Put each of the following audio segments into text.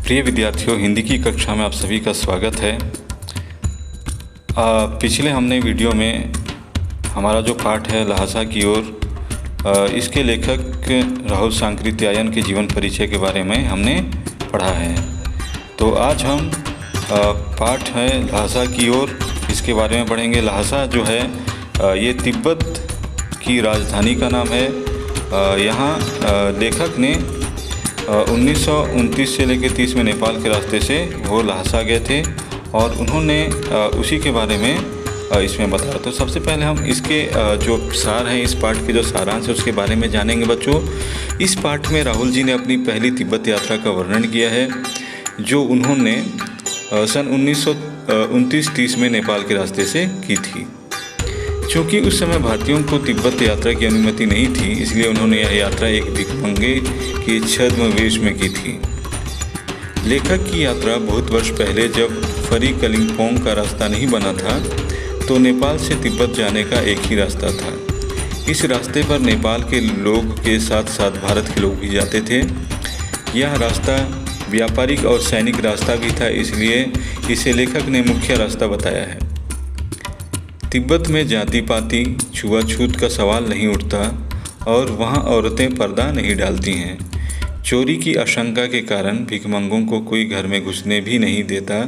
प्रिय विद्यार्थियों, हिंदी की कक्षा में आप सभी का स्वागत है। पिछले हमने वीडियो में हमारा जो पाठ है लहासा की ओर, इसके लेखक राहुल सांकृत्यायन के जीवन परिचय के बारे में हमने पढ़ा है। तो आज हम पाठ है लहासा की ओर, इसके बारे में पढ़ेंगे। लहासा जो है ये तिब्बत की राजधानी का नाम है। यहाँ लेखक ने 1929 से लेकर 30 में नेपाल के रास्ते से वो लहासा गए थे और उन्होंने उसी के बारे में इसमें बताया। तो सबसे पहले हम इसके जो सार हैं, इस पाठ के जो सारांश है उसके बारे में जानेंगे बच्चों। इस पाठ में राहुल जी ने अपनी पहली तिब्बत यात्रा का वर्णन किया है जो उन्होंने सन 1929-30 में नेपाल के रास्ते से की थी। चूँकि उस समय भारतीयों को तिब्बत यात्रा की अनुमति नहीं थी, इसलिए उन्होंने यह यात्रा एक भिखमंगे के छद्म वेश में की थी। लेखक की यात्रा बहुत वर्ष पहले, जब फरी कलिम्पोंग का रास्ता नहीं बना था, तो नेपाल से तिब्बत जाने का एक ही रास्ता था। इस रास्ते पर नेपाल के लोग के साथ साथ भारत के लोग भी जाते थे। यह रास्ता व्यापारिक और सैनिक रास्ता भी था, इसलिए इसे लेखक ने मुख्य रास्ता बताया है। तिब्बत में जाति पाति छुआछूत का सवाल नहीं उठता और वहाँ औरतें पर्दा नहीं डालती हैं। चोरी की आशंका के कारण भिखमंगों को कोई घर में घुसने भी नहीं देता,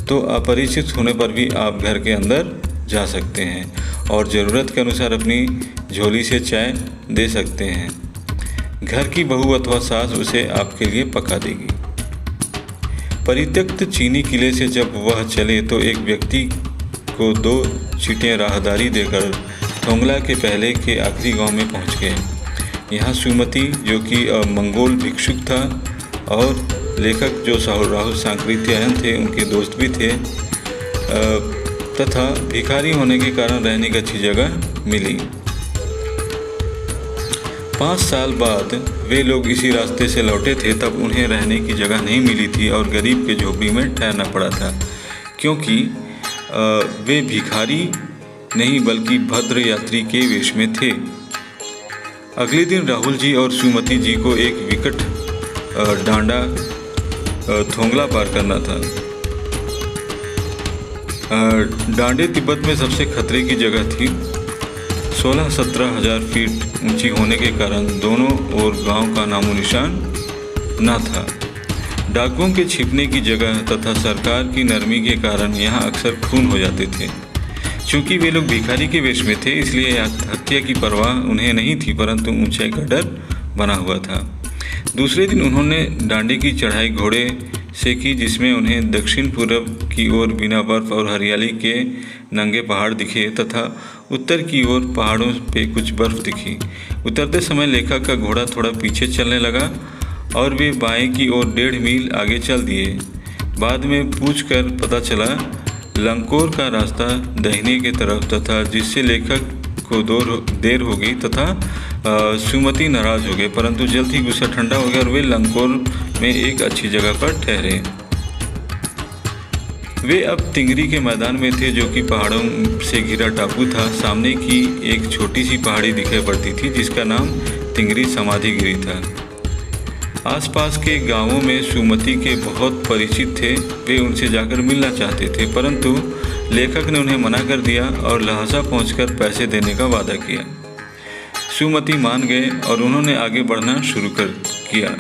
तो अपरिचित होने पर भी आप घर के अंदर जा सकते हैं और ज़रूरत के अनुसार अपनी झोली से चाय दे सकते हैं। घर की बहू अथवा सास उसे आपके लिए पका देगी। परित्यक्त चीनी किले से जब वह चले तो एक व्यक्ति को 2 चींटियां राहदारी देकर थोंगला के पहले के आखिरी गांव में पहुंच गए। यहाँ सुमति, जो कि मंगोल भिक्षुक था और लेखक जो राहुल सांकृत्यायन थे उनके दोस्त भी थे, तथा भिखारी होने के कारण रहने की अच्छी जगह मिली। 5 साल बाद वे लोग इसी रास्ते से लौटे थे, तब उन्हें रहने की जगह नहीं मिली थी और गरीब के झोपड़ी में ठहरना पड़ा था, क्योंकि वे भिखारी नहीं बल्कि भद्र यात्री के वेश में थे। अगले दिन राहुल जी और सुमति जी को एक विकट डांडा थोंगला पार करना था। डांडे तिब्बत में सबसे खतरे की जगह थी। 16-17 हज़ार फीट ऊंची होने के कारण दोनों ओर गांव का नामो निशान न था। डाकुओं के छिपने की जगह तथा सरकार की नरमी के कारण यहाँ अक्सर खून हो जाते थे। चूँकि वे लोग भिखारी के वेश में थे, इसलिए हत्या की परवाह उन्हें नहीं थी, परंतु ऊंचाई का डर बना हुआ था। दूसरे दिन उन्होंने डांडे की चढ़ाई घोड़े से की, जिसमें उन्हें दक्षिण पूर्व की ओर बिना बर्फ और हरियाली के नंगे पहाड़ दिखे तथा उत्तर की ओर पहाड़ों पे कुछ बर्फ दिखी। उतरते समय लेखक का घोड़ा थोड़ा पीछे चलने लगा और वे बाएं की ओर 1.5 मील आगे चल दिए। बाद में पूछकर पता चला लंकोर का रास्ता दाहिने की तरफ तथा, जिससे लेखक को देर हो गई तथा सुमति नाराज हो गए, परंतु जल्द ही गुस्सा ठंडा हो गया और वे लंकोर में एक अच्छी जगह पर ठहरे। वे अब तिंगरी के मैदान में थे, जो कि पहाड़ों से घिरा टापू था। सामने की एक छोटी सी पहाड़ी दिखाई पड़ती थी जिसका नाम तिंगरी समाधिगिरी था। आसपास के गांवों में सुमति के बहुत परिचित थे। वे उनसे जाकर मिलना चाहते थे, परंतु लेखक ने उन्हें मना कर दिया और लहासा पहुंचकर पैसे देने का वादा किया। सुमति मान गए और उन्होंने आगे बढ़ना शुरू किया।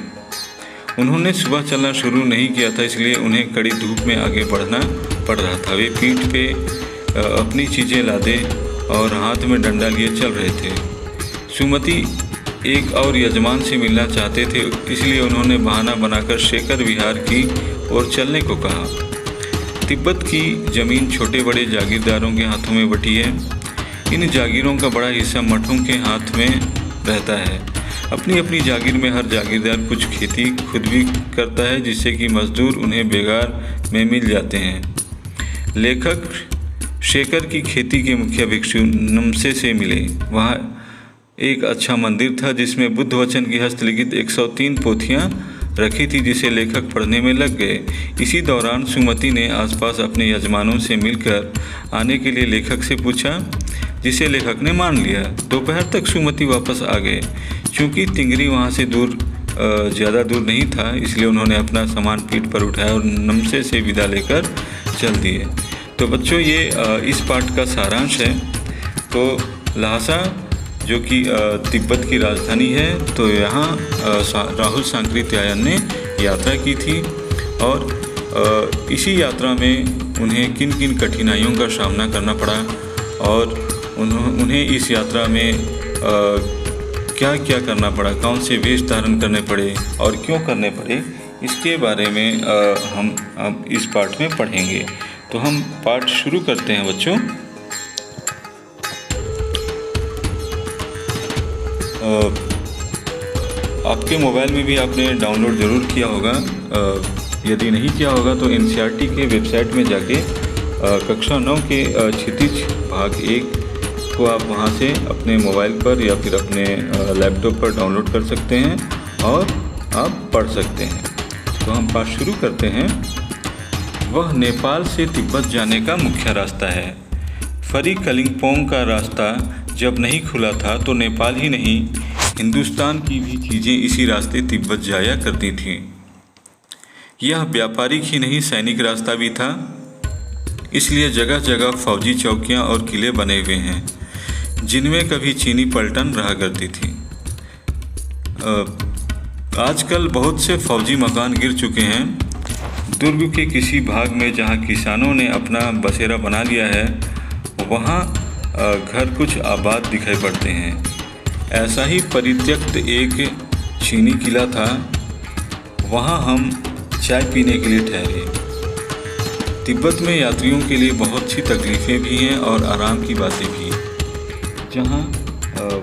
उन्होंने सुबह चलना शुरू नहीं किया था, इसलिए उन्हें कड़ी धूप में आगे बढ़ना पड़ रहा था। वे पीठ पे अपनी चीज़ें लादे और हाथ में डंडा लिए चल रहे थे। सुमति एक और यजमान से मिलना चाहते थे, इसलिए उन्होंने बहाना बनाकर शेखर विहार की ओर चलने को कहा। तिब्बत की ज़मीन छोटे बड़े जागीरदारों के हाथों में बटी है। इन जागीरों का बड़ा हिस्सा मठों के हाथ में रहता है। अपनी अपनी जागीर में हर जागीरदार कुछ खेती खुद भी करता है, जिससे कि मजदूर उन्हें बेगार में मिल जाते हैं। लेखक शेखर की खेती के मुखिया भिक्षु नमसे से मिले। वहाँ एक अच्छा मंदिर था जिसमें बुद्ध वचन की हस्तलिखित 103 पोथियाँ रखी थी, जिसे लेखक पढ़ने में लग गए। इसी दौरान सुमति ने आसपास अपने यजमानों से मिलकर आने के लिए लेखक से पूछा, जिसे लेखक ने मान लिया। दोपहर तक सुमति वापस आ गए। चूँकि तिंगरी वहाँ से दूर ज़्यादा दूर नहीं था, इसलिए उन्होंने अपना सामान पीठ पर उठाया और नमसे से विदा लेकर चल दिए। तो बच्चों, ये इस पाठ का सारांश है। तो ल्हासा जो कि तिब्बत की राजधानी है, तो यहाँ राहुल सांकृत्यायन ने यात्रा की थी और इसी यात्रा में उन्हें किन किन कठिनाइयों का सामना करना पड़ा और उन्हें इस यात्रा में क्या क्या करना पड़ा, कौन से वेश धारण करने पड़े और क्यों करने पड़े, इसके बारे में हम अब इस पाठ में पढ़ेंगे। तो हम पाठ शुरू करते हैं बच्चों। आपके मोबाइल में भी आपने डाउनलोड ज़रूर किया होगा। यदि नहीं किया होगा तो एनसीईआरटी के वेबसाइट में जाके कक्षा 9 के क्षितिज भाग 1 को आप वहां से अपने मोबाइल पर या फिर अपने लैपटॉप पर डाउनलोड कर सकते हैं और आप पढ़ सकते हैं। तो हम पाठ शुरू करते हैं। वह नेपाल से तिब्बत जाने का मुख्य रास्ता है। फरी कलिंगपोंग का रास्ता जब नहीं खुला था तो नेपाल ही नहीं, हिंदुस्तान की भी चीज़ें इसी रास्ते तिब्बत जाया करती थीं। यह व्यापारिक ही नहीं, सैनिक रास्ता भी था, इसलिए जगह जगह फौजी चौकियां और किले बने हुए हैं जिनमें कभी चीनी पलटन रहा करती थी। आजकल बहुत से फौजी मकान गिर चुके हैं। दुर्ग के किसी भाग में जहां किसानों ने अपना बसेरा बना लिया है, वहां घर कुछ आबाद दिखाई पड़ते हैं। ऐसा ही परित्यक्त एक चीनी किला था, वहां हम चाय पीने के लिए ठहरे। तिब्बत में यात्रियों के लिए बहुत सी तकलीफ़ें भी हैं और आराम की बातें भी, जहाँ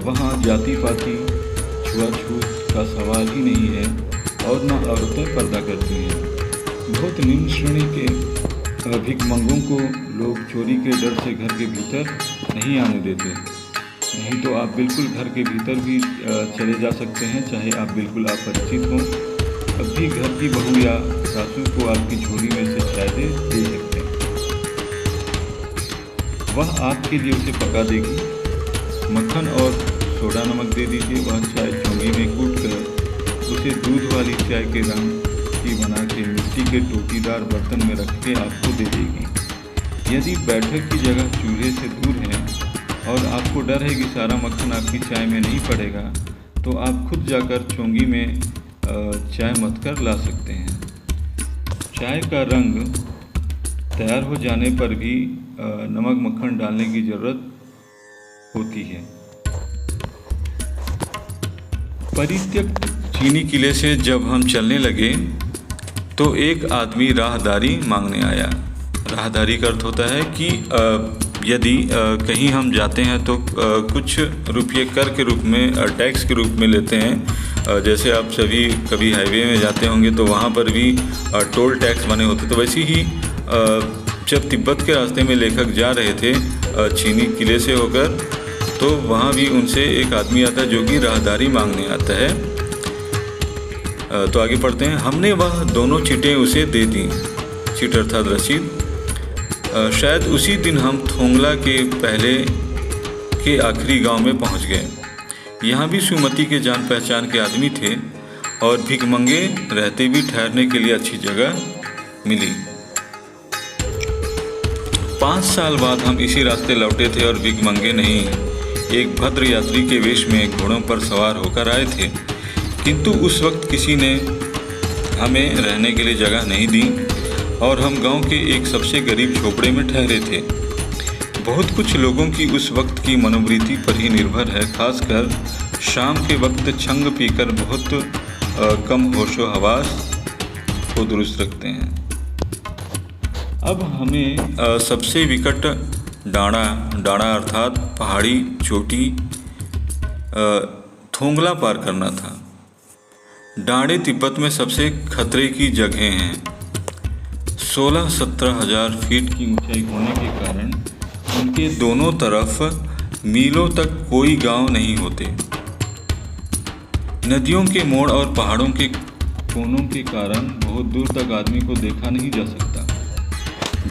वहाँ जाति पाति छुआछूत का सवाल ही नहीं है और न औरतें पर्दा करती हैं। बहुत निम्न श्रेणी के भिखमंगों को लोग चोरी के डर से घर के भीतर नहीं आने देते। नहीं तो आप बिल्कुल घर के भीतर भी चले जा सकते हैं, चाहे आप बिल्कुल अपरिचित हों। अब भी घर की बहू या सासू को आपकी झोली में से चाय दे सकते हैं। वह आपके लिए उसे पका देगी। मक्खन और सोडा नमक दे दीजिए। वह चाय चोंगी में कूट कर उसे दूध वाली चाय के रंग की बना के मिट्टी के टोटीदार बर्तन में रख के आपको दे देगी। यदि बैठक की जगह चूल्हे से दूर है और आपको डर है कि सारा मक्खन आपकी चाय में नहीं पड़ेगा, तो आप खुद जाकर चोंगी में चाय मथ कर ला सकते हैं। चाय का रंग तैयार हो जाने पर भी नमक मक्खन डालने की ज़रूरत होती है। परित्यक्त चीनी किले से जब हम चलने लगे तो एक आदमी राहदारी मांगने आया। राहदारी का अर्थ होता है कि यदि कहीं हम जाते हैं तो कुछ रुपये कर के रूप में, टैक्स के रूप में लेते हैं। जैसे आप सभी कभी हाईवे में जाते होंगे तो वहाँ पर भी टोल टैक्स बने होते। तो वैसे ही जब तिब्बत के रास्ते में लेखक जा रहे थे चीनी किले से होकर, तो वहाँ भी उनसे एक आदमी आता है जो कि राहदारी मांगने आता है। तो आगे पढ़ते हैं। हमने वह दोनों चिटें उसे दे दी। चिट अर्थात रसीद। शायद उसी दिन हम थोंगला के पहले के आखिरी गांव में पहुंच गए। यहाँ भी सुमति के जान पहचान के आदमी थे और भिखमंगे रहते भी ठहरने के लिए अच्छी जगह मिली। 5 साल बाद हम इसी रास्ते लौटे थे और भिखमंगे नहीं, एक भद्र यात्री के वेश में घोड़ों पर सवार होकर आए थे। किंतु उस वक्त किसी ने हमें रहने के लिए जगह नहीं दी और हम गांव के एक सबसे गरीब झोपड़े में ठहरे थे। बहुत कुछ लोगों की उस वक्त की मनोवृत्ति पर ही निर्भर है। खासकर शाम के वक्त छंग पीकर बहुत कम होशो हवास को दुरुस्त रखते हैं। अब हमें सबसे विकट डाँड़ा अर्थात पहाड़ी चोटी थोंगला पार करना था। डाँड़े तिब्बत में सबसे खतरे की जगह हैं। 16-17 हज़ार फीट की ऊंचाई होने के कारण उनके दोनों तरफ मीलों तक कोई गांव नहीं होते। नदियों के मोड़ और पहाड़ों के कोनों के कारण बहुत दूर तक आदमी को देखा नहीं जा सकता।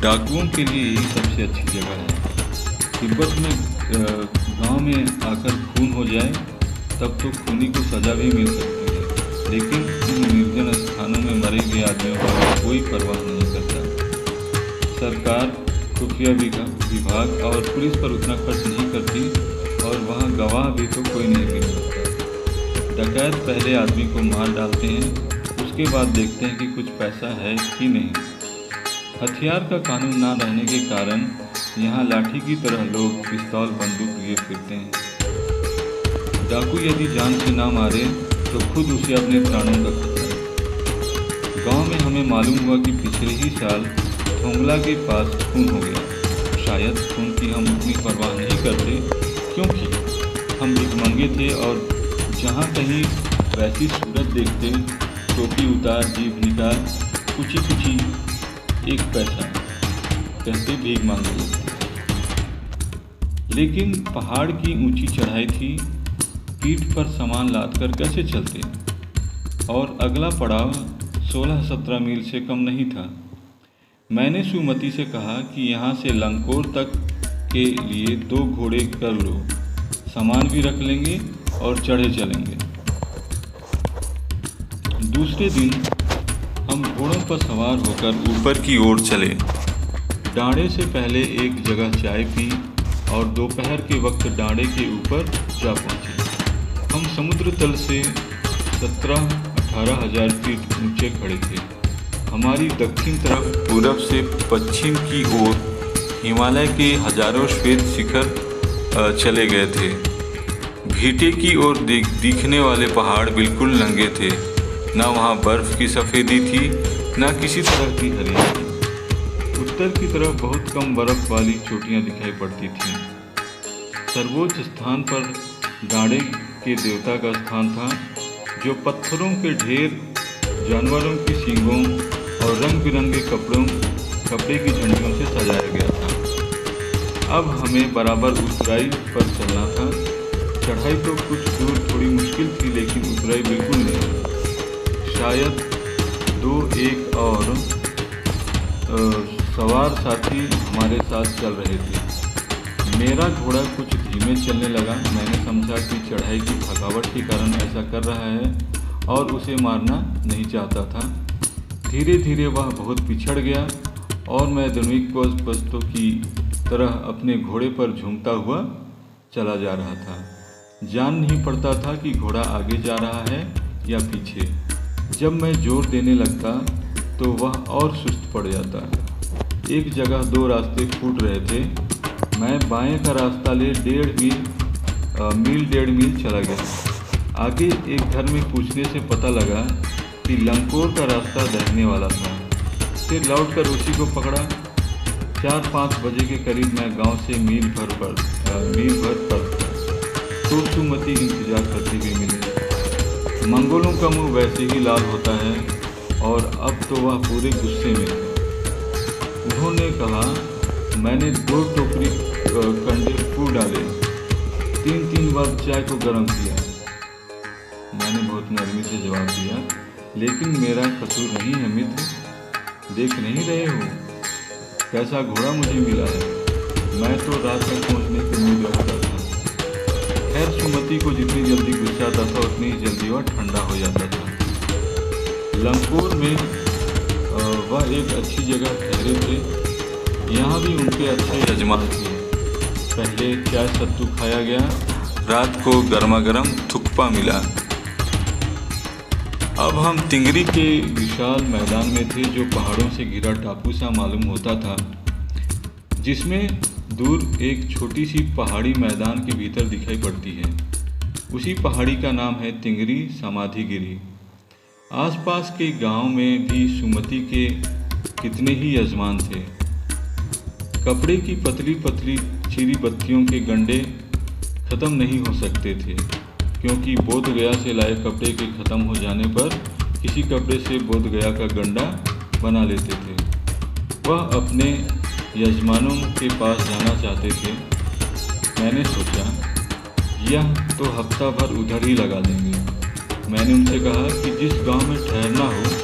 डाकुओं के लिए यही सबसे अच्छी जगह है। तिब्बत में गांव में आकर खून हो जाए तब तो खूनी को सज़ा भी मिल सकती है। लेकिन इन निर्जन स्थानों में मरे गए आदमियों का कोई परवाह नहीं करता। सरकार, खुफिया विभाग और पुलिस पर उतना खर्च नहीं करती और वहाँ गवाह भी तो कोई नहीं मिल सकता। डकैत पहले आदमी को मार डालते हैं, उसके बाद देखते हैं कि कुछ पैसा है कि नहीं। हथियार का कानून ना रहने के कारण यहाँ लाठी की तरह लोग पिस्तौल बंदूक लिए फिरते हैं। डाकू यदि जान से ना मारे तो खुद उसे अपने प्राणों का खतरा है। गांव में हमें मालूम हुआ कि पिछले ही साल थोंगला के पास खून हो गया। शायद खून की हम उतनी परवाह नहीं करते क्योंकि हम भिखमंगे थे और जहाँ कहीं वैसी सूरत देखते टोपी उतार, जीभ निकाल, कुची एक पैसा कहते भीख मांग लेते। लेकिन पहाड़ की ऊंची चढ़ाई थी, पीठ पर सामान लाद कर कैसे चलते? और अगला पड़ाव 16-17 मील से कम नहीं था। मैंने सुमति से कहा कि यहाँ से लंकोर तक के लिए 2 घोड़े कर लो, सामान भी रख लेंगे और चढ़े चलेंगे। दूसरे दिन हम घोड़ों पर सवार होकर ऊपर की ओर चले। डांडे से पहले एक जगह चाय पी और दोपहर के वक्त डांडे के ऊपर जा पहुँचे। हम समुद्र तल से 17-18 हज़ार फीट ऊंचे खड़े थे। हमारी दक्षिण तरफ पूरब से पश्चिम की ओर हिमालय के हजारों श्वेत शिखर चले गए थे। भीटे की ओर दिखने वाले पहाड़ बिल्कुल नंगे थे, न वहाँ बर्फ़ की सफ़ेदी थी न किसी तरह की हरियाली। उत्तर की तरफ बहुत कम बर्फ़ वाली चोटियाँ दिखाई पड़ती थीं। सर्वोच्च स्थान पर डांडे के देवता का स्थान था, जो पत्थरों के ढेर, जानवरों की सींगों और रंग बिरंगे कपड़े की झंडियों से सजाया गया था। अब हमें बराबर ऊंचाई पर चलना था। चढ़ाई तो कुछ दूर थोड़ी मुश्किल थी, लेकिन उतराई बिल्कुल नहीं। शायद 2-1 और सवार साथी हमारे साथ चल रहे थे। मेरा घोड़ा कुछ धीमे चलने लगा। मैंने समझा कि चढ़ाई की थकावट के कारण ऐसा कर रहा है और उसे मारना नहीं चाहता था। धीरे धीरे वह बहुत पिछड़ गया और मैं द्वैनिक वस्तु की तरह अपने घोड़े पर झूमता हुआ चला जा रहा था। जान नहीं पड़ता था कि घोड़ा आगे जा रहा है या पीछे। जब मैं जोर देने लगता तो वह और सुस्त पड़ जाता। एक जगह 2 रास्ते फूट रहे थे। मैं बाएं का रास्ता ले 1.5 मील चला गया। आगे एक घर में पूछने से पता लगा कि लंकोर का रास्ता दाहिने वाला था। फिर लौटकर उसी को पकड़ा। 4-5 बजे के करीब मैं गांव से मील भर पर था। तो सुमति इंतजार करती हुई मिली। मंगोलों का मुंह वैसे ही लाल होता है और अब तो वह पूरे गुस्से में थे। उन्होंने कहा, मैंने 2 टोकरी कंडे फूल डाले, 3 बार चाय को गर्म किया। मैंने बहुत नरमी से जवाब दिया, लेकिन मेरा कसूर नहीं है मित्र। देख नहीं रहे हो कैसा घोड़ा मुझे मिला है? मैं तो रात तक पहुँचने की उम्मीद रखता था। खैर, सुमति को जितनी जल्दी गुस्सा आता था उतनी ही जल्दी वह ठंडा हो जाता था। लंकोर में वह एक अच्छी जगह ठहरे थे। यहाँ भी उनके अच्छे यजमान थे। पहले चाय सत्तू खाया गया, रात को गर्मा गर्म थुक्पा मिला। अब हम तिंगरी के विशाल मैदान में थे, जो पहाड़ों से घिरा टापू सा मालूम होता था, जिसमें दूर एक छोटी सी पहाड़ी मैदान के भीतर दिखाई पड़ती है। उसी पहाड़ी का नाम है तिंगरी समाधिगिरी। आसपास के गांव में भी सुमति के कितने ही यजमान थे। कपड़े की पतली पतली चीरी बत्तियों के गंडे ख़त्म नहीं हो सकते थे, क्योंकि बोध गया से लाए कपड़े के ख़त्म हो जाने पर किसी कपड़े से बोध गया का गंडा बना लेते थे। वह अपने यजमानों के पास जाना चाहते थे। मैंने सोचा, यह तो हफ्ता भर उधर ही लगा देंगे। मैंने उनसे कहा कि जिस गांव में ठहरना हो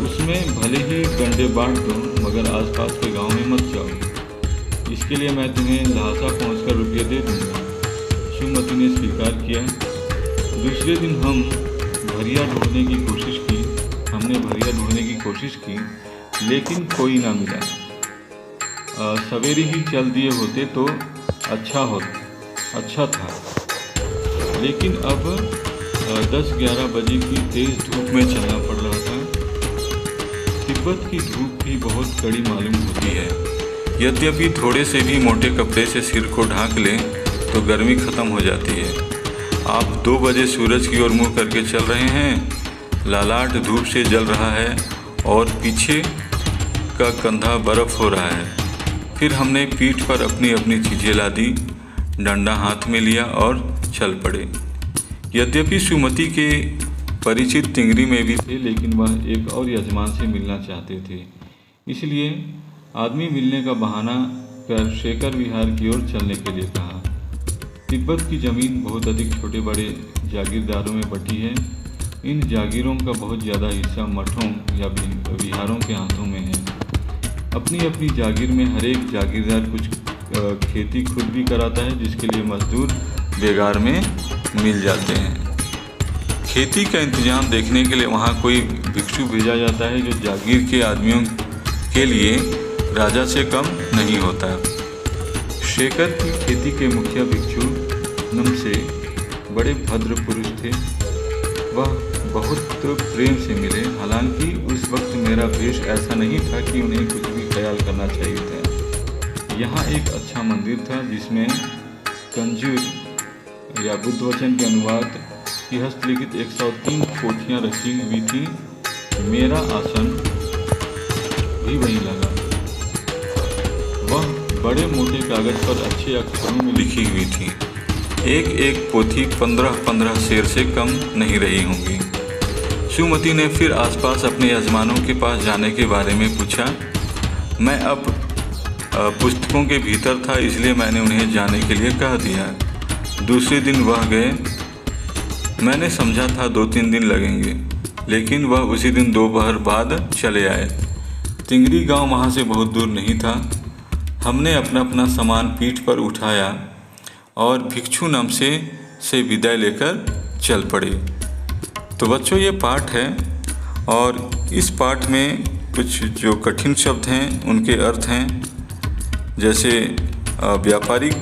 उसमें भले ही गंडे बांट दो, मगर आसपास के गांव में मत जाओ। इसके लिए मैं तुम्हें लहासा पहुंचकर रुपये दे दूँगा। सुमति ने स्वीकार किया। दूसरे दिन हम भरिया ढूंढने की कोशिश की हमने भरिया ढूंढने की कोशिश की, लेकिन कोई ना मिला। सवेरे ही चल दिए होते तो अच्छा था, लेकिन अब 10-11 बजे की तेज़ धूप में चलना पड़ रहा था। तिब्बत की धूप भी बहुत कड़ी मालूम होती है। यद्यपि थोड़े से भी मोटे कपड़े से सिर को ढांक लें तो गर्मी ख़त्म हो जाती है। आप 2 बजे सूरज की ओर मुँह करके चल रहे हैं, लालाट धूप से जल रहा है और पीछे का कंधा बर्फ़ हो रहा है। फिर हमने पीठ पर अपनी अपनी चीज़ें लादी, डंडा हाथ में लिया और चल पड़े। यद्यपि सुमति के परिचित तिंगरी में भी थे, लेकिन वह एक और यजमान से मिलना चाहते थे। इसलिए आदमी मिलने का बहाना कर शेखर विहार की ओर चलने के लिए कहा। तिब्बत की ज़मीन बहुत अधिक छोटे बड़े जागीरदारों में बटी है। इन जागीरों का बहुत ज़्यादा हिस्सा मठों या विहारों के हाथों में है। अपनी अपनी जागीर में हर एक जागीरदार कुछ खेती खुद भी कराता है, जिसके लिए मजदूर बेगार में मिल जाते हैं। खेती का इंतजाम देखने के लिए वहाँ कोई भिक्षु भेजा जाता है, जो जागीर के आदमियों के लिए राजा से कम नहीं होता। शेखर की खेती के मुखिया भिक्षु नमसे बड़े भद्र पुरुष थे। वह बहुत प्रेम से मिले। हालांकि उस वक्त मेरा वेश ऐसा नहीं था कि उन्हें कुछ भी ख्याल करना चाहिए था। यहाँ एक अच्छा मंदिर था जिसमें कंजूर या बुद्ध वचन के अनुवाद की हस्तलिखित 103 पोथियाँ रखी हुई थी। मेरा आसन भी वहीं लगा। वह बड़े मोटे कागज पर अच्छे अक्षरों में लिखी हुई थी। एक एक पोथी 15-15 शेर से कम नहीं रही होंगी। सुमति ने फिर आसपास अपने यजमानों के पास जाने के बारे में पूछा। मैं अब पुस्तकों के भीतर था, इसलिए मैंने उन्हें जाने के लिए कह दिया। दूसरे दिन वह गए। मैंने समझा था 2-3 दिन लगेंगे, लेकिन वह उसी दिन दोपहर बाद चले आए। तिंगरी गांव वहाँ से बहुत दूर नहीं था। हमने अपना अपना सामान पीठ पर उठाया और भिक्षु नमसे से विदाई लेकर चल पड़े। तो बच्चों, ये पाठ है और इस पाठ में कुछ जो कठिन शब्द हैं उनके अर्थ हैं। जैसे व्यापारिक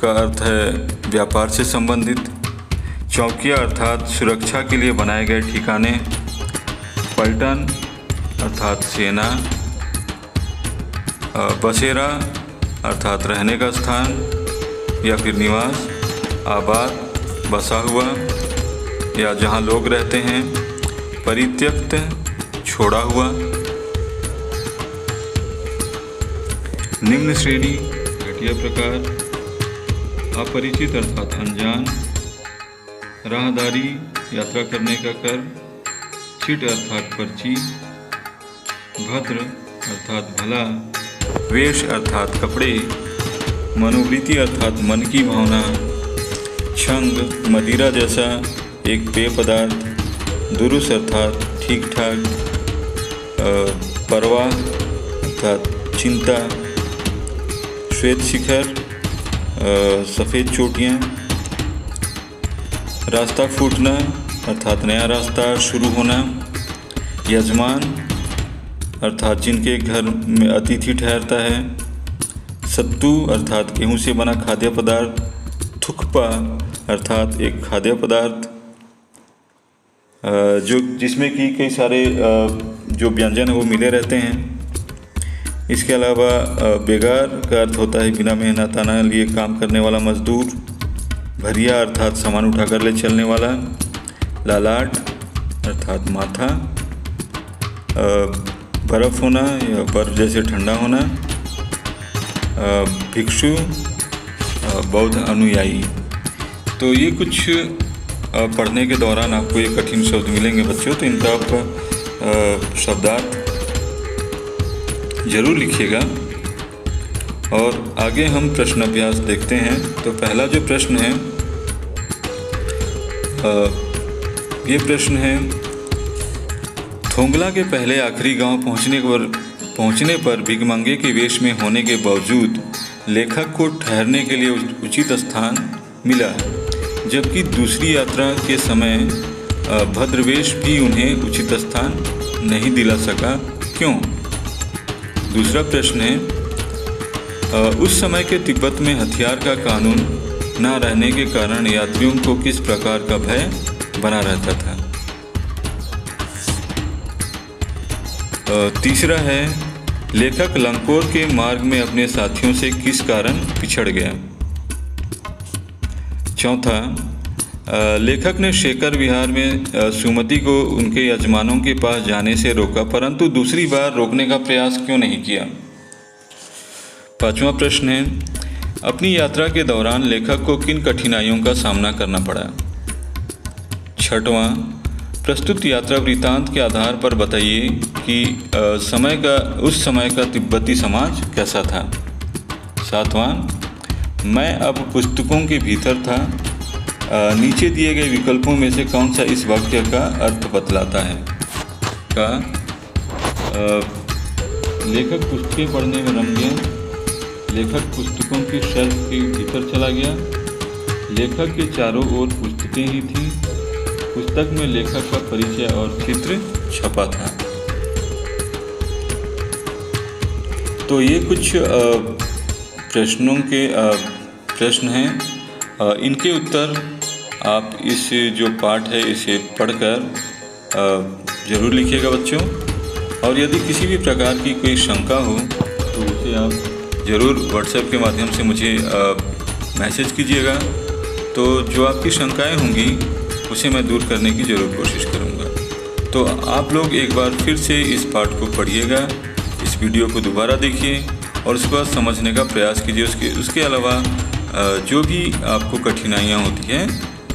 का अर्थ है व्यापार से संबंधित। चौकिया अर्थात सुरक्षा के लिए बनाए गए ठिकाने। पलटन अर्थात सेना। बसेरा अर्थात रहने का स्थान या फिर निवास। आबाद बसा हुआ या जहाँ लोग रहते हैं। परित्यक्त छोड़ा हुआ। निम्न श्रेणी घटिया प्रकार। अपरिचित अर्थात अनजान। राहदारी यात्रा करने का कर। चिट अर्थात पर्ची। भद्र अर्थात भला। वेश अर्थात कपड़े। मनोवृत्ति अर्थात मन की भावना। छंग मदिरा जैसा एक पेय पदार्थ। दुरुस्त अर्थात ठीक ठाक। परवाह अर्थात चिंता। श्वेत शिखर सफ़ेद चोटियाँ। रास्ता फूटना अर्थात नया रास्ता शुरू होना। यजमान अर्थात जिनके घर में अतिथि ठहरता है। सत्तू अर्थात गेहूँ से बना खाद्य पदार्थ। थुक्पा अर्थात एक खाद्य पदार्थ जिसमें कि कई सारे जो व्यंजन है वो मिले रहते हैं। इसके अलावा बेगार का अर्थ होता है बिना मेहनताना लिए काम करने वाला मजदूर। भरिया अर्थात सामान उठाकर ले चलने वाला। लालाट अर्थात माथा। बर्फ़ होना या बर्फ़ जैसे ठंडा होना। भिक्षु बौद्ध अनुयायी। तो ये कुछ पढ़ने के दौरान आपको ये कठिन शब्द मिलेंगे बच्चों, तो इनका आप शब्दार्थ ज़रूर लिखिएगा। और आगे हम प्रश्न अभ्यास देखते हैं। तो पहला जो प्रश्न है ये प्रश्न है, थोंगला के पहले आखिरी गांव पहुंचने पर भिखमंगे के वेश में होने के बावजूद लेखक को ठहरने के लिए उचित स्थान मिला। जबकि दूसरी यात्रा के समय भद्रवेश भी उन्हें उचित स्थान नहीं दिला सका, क्यों? दूसरा प्रश्न है, उस समय के तिब्बत में हथियार का कानून न रहने के कारण यात्रियों को किस प्रकार का भय बना रहता था? तीसरा है, लेखक लंकोर के मार्ग में अपने साथियों से किस कारण पिछड़ गया? चौथा, लेखक ने शेखर विहार में सुमति को उनके यजमानों के पास जाने से रोका, परंतु दूसरी बार रोकने का प्रयास क्यों नहीं किया? पांचवा प्रश्न है, अपनी यात्रा के दौरान लेखक को किन कठिनाइयों का सामना करना पड़ा? छठवां, प्रस्तुत यात्रा वृत्तांत के आधार पर बताइए कि उस समय का तिब्बती समाज कैसा था? सातवां, मैं अब पुस्तकों के भीतर था, नीचे दिए गए विकल्पों में से कौन सा इस वाक्य का अर्थ बतलाता है? का लेखक पुस्तकें पढ़ने में रम गया, लेखक पुस्तकों की शेल्फ के भीतर चला गया, लेखक के चारों ओर पुस्तकें ही थीं, पुस्तक में लेखक का परिचय और चित्र छपा था। तो ये कुछ प्रश्नों के प्रश्न हैं, इनके उत्तर आप इस जो पाठ है इसे पढ़कर ज़रूर लिखिएगा बच्चों। और यदि किसी भी प्रकार की कोई शंका हो तो उसे आप ज़रूर व्हाट्सएप के माध्यम से मुझे मैसेज कीजिएगा। तो जो आपकी शंकाएं होंगी उसे मैं दूर करने की ज़रूर कोशिश करूँगा। तो आप लोग एक बार फिर से इस पाठ को पढ़िएगा, इस वीडियो को दोबारा देखिए और उसके बाद समझने का प्रयास कीजिए। उसके अलावा जो भी आपको कठिनाइयाँ होती हैं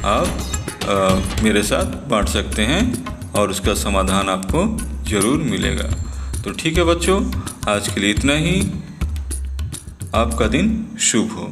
आप मेरे साथ बांट सकते हैं और उसका समाधान आपको ज़रूर मिलेगा। तो ठीक है बच्चों, आज के लिए इतना ही। आपका दिन शुभ हो।